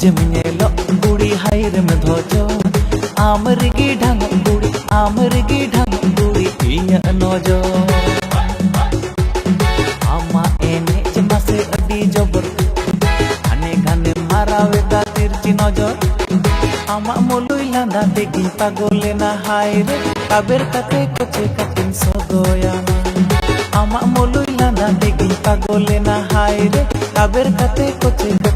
जमिनेलो बुड़ी हायर में धोजो आमरगी ढंग बुड़ी इया नोजो आमा एने जमासे अडी जबर घाने घाने मारावे तिरची नजर आमा मोलुई लांदा देखी पागले ना हायरे काबेर काते कोचे कातिन सगोया आमा मोलुई लांदा देखी पागले ना हायरे काबेर काते कोचे